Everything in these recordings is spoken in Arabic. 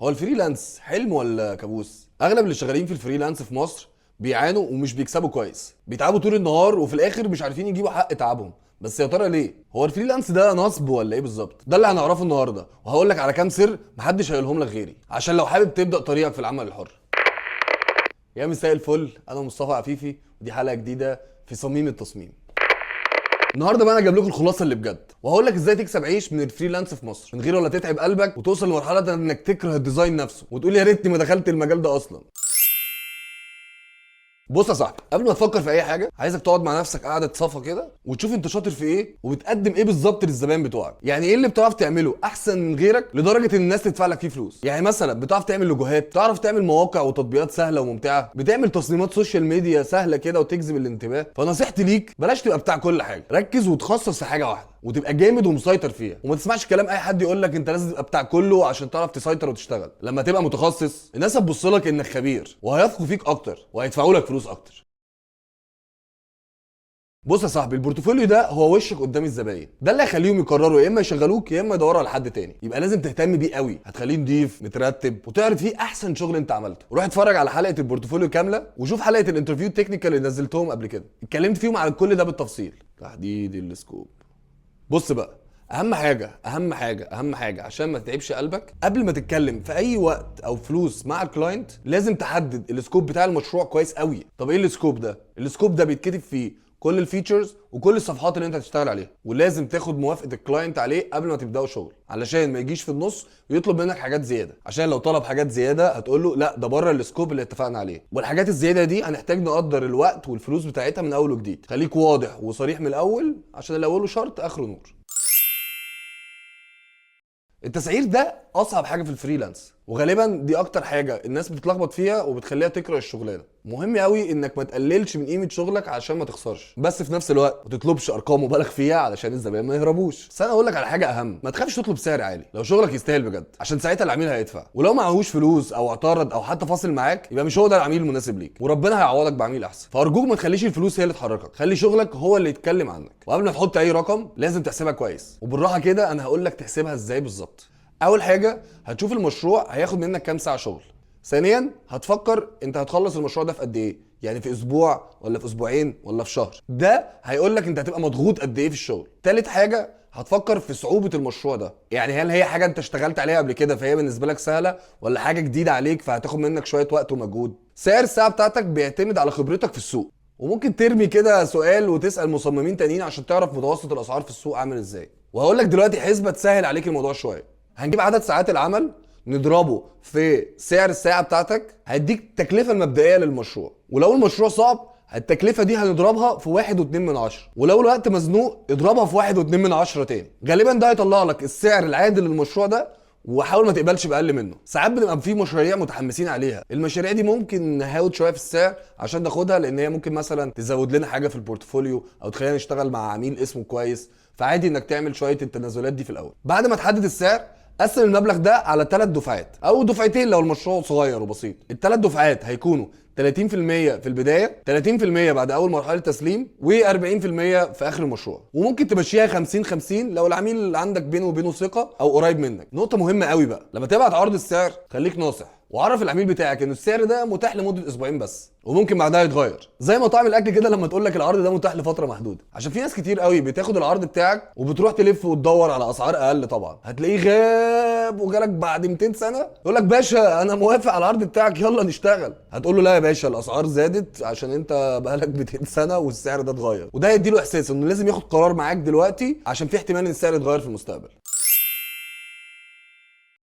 هو الفريلانس حلم ولا كابوس؟ اغلب اللي شغالين في الفريلانس في مصر بيعانوا ومش بيكسبوا كويس، بيتعبوا طول النهار وفي الاخر مش عارفين يجيبوا حق تعبهم. بس يا ترى ليه؟ هو الفريلانس ده نصب ولا ايه بالظبط؟ ده اللي هنعرفه النهارده، وهقول لك على كام سر محدش هيقولهم لك غيري، عشان لو حابب تبدا طريقك في العمل الحر. يا مساء الفل، انا مصطفى عفيفي ودي حلقه جديده في صميم التصميم. النهارده بقى انا جايب لكم الخلاصه اللي بجد، وهقول لك ازاي تكسب عيش من الفريلانس في مصر من غير ولا تتعب قلبك وتوصل لمرحله انك تكره الديزاين نفسه وتقول يا ريتني ما دخلت المجال ده اصلا. بص يا صاحبي، قبل ما تفكر في اي حاجه عايزك تقعد مع نفسك قعده صفا كده وتشوف انت شاطر في ايه وبتقدم ايه بالظبط للزبائن بتوعك. يعني ايه اللي بتعرف تعمله احسن من غيرك لدرجه ان الناس تدفع لك فيه فلوس. يعني مثلا بتعرف تعمل لوجوهات، بتعرف تعمل مواقع وتطبيقات سهله وممتعه، بتعمل تصميمات سوشيال ميديا سهله كده وتجذب الانتباه. فنصيحتي ليك بلاش تبقى بتاع كل حاجه، ركز وتخصص في حاجه واحده وتبقى جامد ومسيطر فيها، وما تسمعش كلام اي حد يقول لك انت لازم تبقى بتاع كله عشان تعرف تسيطر وتشتغل. لما تبقى متخصص الناس هتبص لك انك خبير وهيثقوا فيك اكتر وهيدفعوا لك فلوس اكتر. بص يا صاحبي، البورتفوليو ده هو وشك قدام الزباين، ده اللي هيخليهم يقرروا يا اما يشغلوك يا اما يدوروا على حد تاني. يبقى لازم تهتم بيه قوي، هتخليه نضيف مترتب وتعرض فيه احسن شغل انت عملته. روح اتفرج على حلقه البورتفوليو كامله وشوف حلقه الانترفيو التكنيكال اللي نزلتهم قبل كده، اتكلمت فيهم على كل ده بالتفصيل. تحديد السكوب. بص بقى، اهم حاجه عشان ما تتعبش قلبك قبل ما تتكلم في اي وقت او فلوس مع الكلاينت، لازم تحدد السكوب بتاع المشروع كويس قوي. طب ايه السكوب ده؟ السكوب ده بيتكتب فيه كل الفيتشرز وكل الصفحات اللي انت هتشتغل عليها، ولازم تاخد موافقه الكلاينت عليه قبل ما تبداوا شغل علشان ما يجيش في النص ويطلب منك حاجات زياده. عشان لو طلب حاجات زياده هتقول له لا ده بره السكوب اللي اتفقنا عليه. والحاجات الزياده دي هنحتاج نقدر الوقت والفلوس بتاعتها من اول وجديد. خليك واضح وصريح من الاول عشان اللي اوله شرط اخره نور. التسعير ده اصعب حاجه في الفريلانس، وغالبا دي اكتر حاجه الناس بتتلخبط فيها وبتخليها تكره الشغلانه. مهم قوي انك ما تقللش من قيمه شغلك عشان ما تخسرش، بس في نفس الوقت ما تطلبش ارقام مبالغ فيها علشان الزبائن ما يهربوش. بس انا اقول لك على حاجه اهم، ما تخافش تطلب سعر عالي لو شغلك يستاهل بجد، عشان ساعتها العميل هيدفع. ولو معهوش فلوس او اعترض او حتى فاصل معاك يبقى مش هو ده العميل المناسب ليك، وربنا هيعوضك بعميل احسن. فارجوك ما تخليش الفلوس هي اللي تحركك، خلي شغلك هو اللي يتكلم عنك. وقبل ما تحط اي رقم لازم تحسبها كويس وبالراحه كده. انا هقول لك تحسبها ازاي بالظبط. اول حاجه هتشوف المشروع هياخد منك كام ساعه شغل. ثانيا هتفكر انت هتخلص المشروع ده في قد ايه، يعني في اسبوع ولا في اسبوعين ولا في شهر. ده هيقول لك انت هتبقى مضغوط قد ايه في الشغل. تالت حاجه هتفكر في صعوبه المشروع ده، يعني هل هي حاجه انت اشتغلت عليها قبل كده فهي بالنسبه لك سهله، ولا حاجه جديده عليك فهتاخد منك شويه وقت ومجهود. سعر الساعه بتاعتك بيعتمد على خبرتك في السوق، وممكن ترمي كده سؤال وتسال مصممين تانيين عشان تعرف متوسط الاسعار في السوق عامل ازاي. وهقول لك دلوقتي حسبه تسهل عليك الموضوع شويه. هنجيب عدد ساعات العمل نضربه في سعر الساعة بتاعتك، هيديك التكلفة المبدئية للمشروع. ولو المشروع صعب التكلفة دي هنضربها في 1.2، ولو الوقت مزنوق اضربها في 1.2 تاني. غالبا ده هيطلع لك السعر العادل للمشروع ده، وحاول ما تقبلش باقل منه. ساعات بنبقى في مشاريع متحمسين عليها، المشاريع دي ممكن نهاود شويه في السعر عشان ناخدها، لان هي ممكن مثلا تزود لنا حاجه في البورتفوليو او تخلينا نشتغل مع عميل اسمه كويس. فعادي انك تعمل شويه التنازلات دي في الاول. بعد ما تحدد السعر قسم المبلغ ده على 3 دفعات او دفعتين لو المشروع صغير وبسيط. الثلاث دفعات هيكونوا 30% في البدايه، 30% بعد اول مرحله تسليم، و40% في اخر المشروع. وممكن تمشيها 50-50 لو العميل عندك بينه وبينه ثقه او قريب منك. نقطه مهمه قوي بقى، لما تبعت عرض السعر خليك ناصح وعرف العميل بتاعك ان السعر ده متاح لمده اسبوعين بس، وممكن بعدها يتغير. زي مطاعم الاكل كده لما تقول لك العرض ده متاح لفتره محدوده، عشان في ناس كتير قوي بتاخد العرض بتاعك وبتروح تلف وتدور على اسعار اقل. طبعا هتلاقيه غاب وجالك بعد 200 سنه يقول لك باشا انا موافق على العرض بتاعك يلا نشتغل. هتقول له لا يا باشا الاسعار زادت عشان انت بقالك 200 سنه والسعر ده اتغير. وده هيديله احساس انه لازم ياخد قرار معاك دلوقتي عشان في احتمال ان السعر يتغير في المستقبل.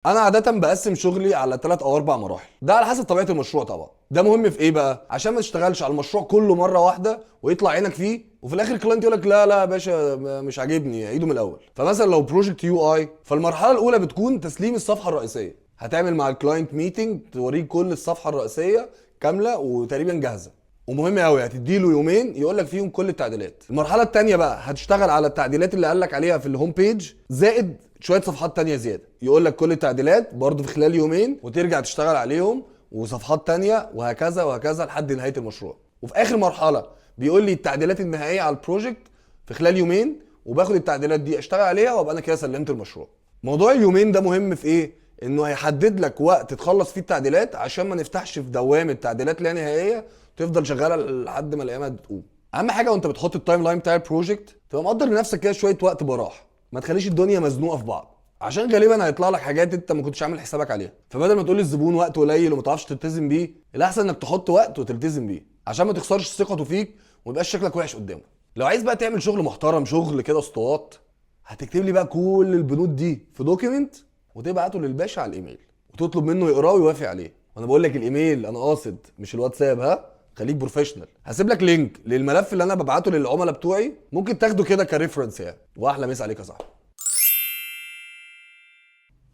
انا عاده بقسم شغلي على 3 او 4 مراحل، ده على حسب طبيعه المشروع طبعا. ده مهم في ايه بقى؟ عشان ما تشتغلش على المشروع كله مره واحده ويطلع عينك فيه وفي الاخر الكلاينت يقول لك لا لا يا باشا مش عاجبني عيده من الاول. فمثلا لو بروجكت يو اي، فالمرحله الاولى بتكون تسليم الصفحه الرئيسيه. هتعمل مع الكلاينت ميتنج توريه كل الصفحه الرئيسيه كامله وتقريبا جاهزه، ومهم قوي هتديله يومين يقول لك فيهم كل التعديلات. المرحله الثانيه بقى هتشتغل على التعديلات اللي قال لك عليها في الهوم بيج، زائد شويه صفحات تانية زياده. يقول لك كل التعديلات برضه في خلال يومين وترجع تشتغل عليهم، وصفحات تانية وهكذا وهكذا لحد نهايه المشروع. وفي اخر مرحله بيقول لي التعديلات النهائيه على البروجكت في خلال يومين، وباخد التعديلات دي اشتغل عليها وابقى انا كده سلمت المشروع. موضوع اليومين ده مهم في ايه؟ انه هيحدد لك وقت تخلص فيه التعديلات عشان ما نفتحش في دوامه تعديلات لا نهائيه تفضل شغاله لحد ما الايام تقوم. اهم حاجه وانت بتحط التايم لاين بتاع البروجكت تبقى مقدر لنفسك كده شويه وقت براح، ما تخليش الدنيا مزنوقه في بعض، عشان غالبا هيطلع لك حاجات انت ما كنتش عامل حسابك عليها. فبدل ما تقول للزبون وقت قليل وما تعرفش تلتزم بيه، الاحسن انك تحط وقت وتلتزم بيه عشان ما تخسرش ثقته فيك وما يبقاش شكلك وحش قدامه. لو عايز بقى تعمل شغل محترم، شغل كده اسطوات، هتكتب لي بقى كل البنود دي في دوكيمنت وتبعته للباشا على الايميل وتطلب منه يقراه ويوافق عليه. وانا بقول لك الايميل انا قاصد مش الواتساب، ها خليك بروفيشنال. هسيب لك لينك للملف اللي انا ببعته للعملاء بتوعي، ممكن تاخده كده كريفرنس يعني. واحلى مسا عليك يا صاحبي.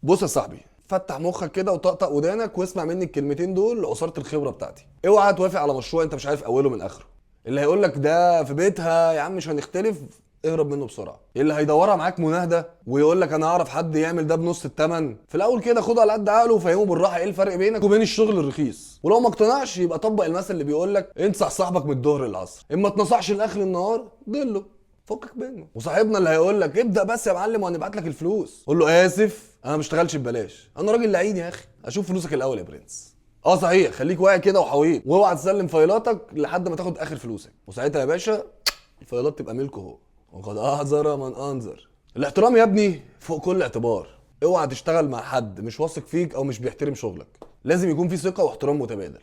بص يا صاحبي، فتح مخك كده وطقطق ودانك واسمع مني الكلمتين دول لعصاره الخبره بتاعتي. اوعى توافق على مشروع انت مش عارف اوله من اخره. اللي هيقول لك ده في بيتها يا عم مش هنختلف، اهرب منه بسرعه. اللي هيدورها معاك مناهده ويقول لك انا اعرف حد يعمل ده بنص الثمن، في الاول كده خده على قد عقله وفهمه بالراحه ايه الفرق بينك وبين الشغل الرخيص. ولو ما اقتنعش يبقى طبق المثل اللي بيقول لك انصح صاحبك من الظهر للعصر، اما تنصحش لاخر النهار ضله فكك منه. وصاحبنا اللي هيقول لك ابدا بس يا معلم وهنبعت لك الفلوس، قول له اسف انا ما اشتغلش ببلاش، انا راجل لعين يا اخي، اشوف فلوسك الاول يا برنس. اه صحيح، خليك واعي كده وحويط، واوعى تسلم فايلاتك لحد ما تاخد اخر فلوسك، وساعتها يا باشا الفايلات تبقى ملكه هو. وقد احذر من انذر. الاحترام يا ابني فوق كل اعتبار. اوعى تشتغل مع حد مش واثق فيك او مش بيحترم شغلك. لازم يكون في ثقه واحترام متبادل.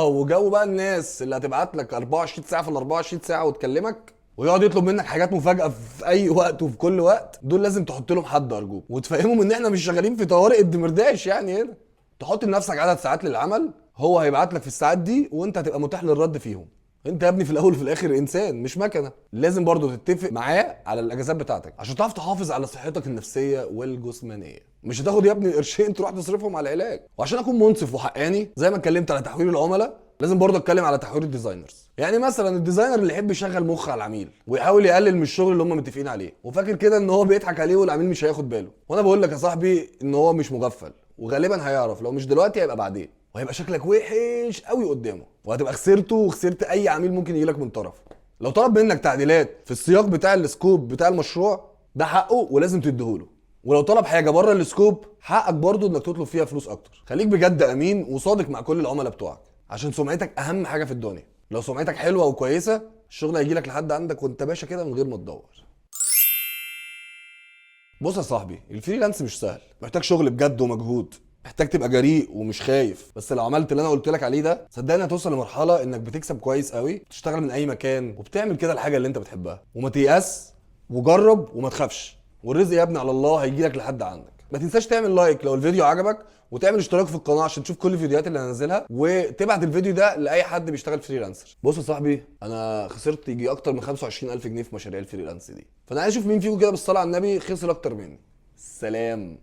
وجو بقى الناس اللي هتبعت لك 24 ساعه في ال 24 ساعه وتكلمك ويقعد يطلب منك حاجات مفاجاه في اي وقت وفي كل وقت، دول لازم تحط لهم حد ارجوك وتفهمهم ان احنا مش شغالين في طوارئ الدمرداش يعني. هنا تحط لنفسك عدد ساعات للعمل هو هيبعت لك في الساعات دي وانت هتبقى متاح للرد فيهم. انت يا ابني في الاول وفي الاخر انسان مش مكنه. لازم برضو تتفق معاه على الاجازات بتاعتك عشان تعرف تحافظ على صحتك النفسيه والجسمانيه. مش هتاخد يا ابني قرشين تروح تصرفهم على العلاج. وعشان اكون منصف وحقاني زي ما اتكلمت على تحوير العملاء، لازم برضه اتكلم على تحوير الديزاينرز. يعني مثلا الديزاينر اللي يحب يشغل مخ على العميل ويحاول يقلل من الشغل اللي هم متفقين عليه وفاكر كده ان هو بيضحك عليه والعميل مش هياخد باله، وانا بقول لك يا صاحبي ان هو مش مغفل، وغالبا هيعرف، لو مش دلوقتي هيبقى بعدين، وهيبقى شكلك وحش قوي قدامه، وهتبقى خسرته وخسرت اي عميل ممكن يجيلك من طرفه. لو طلب منك تعديلات في السياق بتاع السكوب بتاع المشروع ده حقه ولازم تديهوله، ولو طلب حاجه بره السكوب حقك برضه انك تطلب فيها فلوس اكتر. خليك بجد امين وصادق مع كل العملاء بتوعك عشان سمعتك اهم حاجه في الدنيا. لو سمعتك حلوه وكويسه الشغل هيجيلك لحد عندك وانت باشا كده من غير ما تدور. بص يا صاحبي، الفريلانس مش سهل، محتاج شغل بجد ومجهود، محتاج تبقى جريء ومش خايف. بس لو عملت اللي انا قلت لك عليه ده صدقني هتوصل لمرحله انك بتكسب كويس قوي، بتشتغل من اي مكان وبتعمل كده الحاجه اللي انت بتحبها. وما تيأس وجرب وما تخافش، والرزق يا ابني على الله هيجيلك لحد عندك. ما تنساش تعمل لايك لو الفيديو عجبك، وتعمل اشتراك في القناه عشان تشوف كل الفيديوهات اللي هنزلها، وتبعت الفيديو ده لاي حد بيشتغل فريلانسر. بص يا صاحبي، انا خسرت يجي اكتر من 25000 جنيه في مشاريع الفريلانس دي، فانا عايز اشوف مين فيكم كده بالصلاه على النبي خسر اكتر مني. سلام.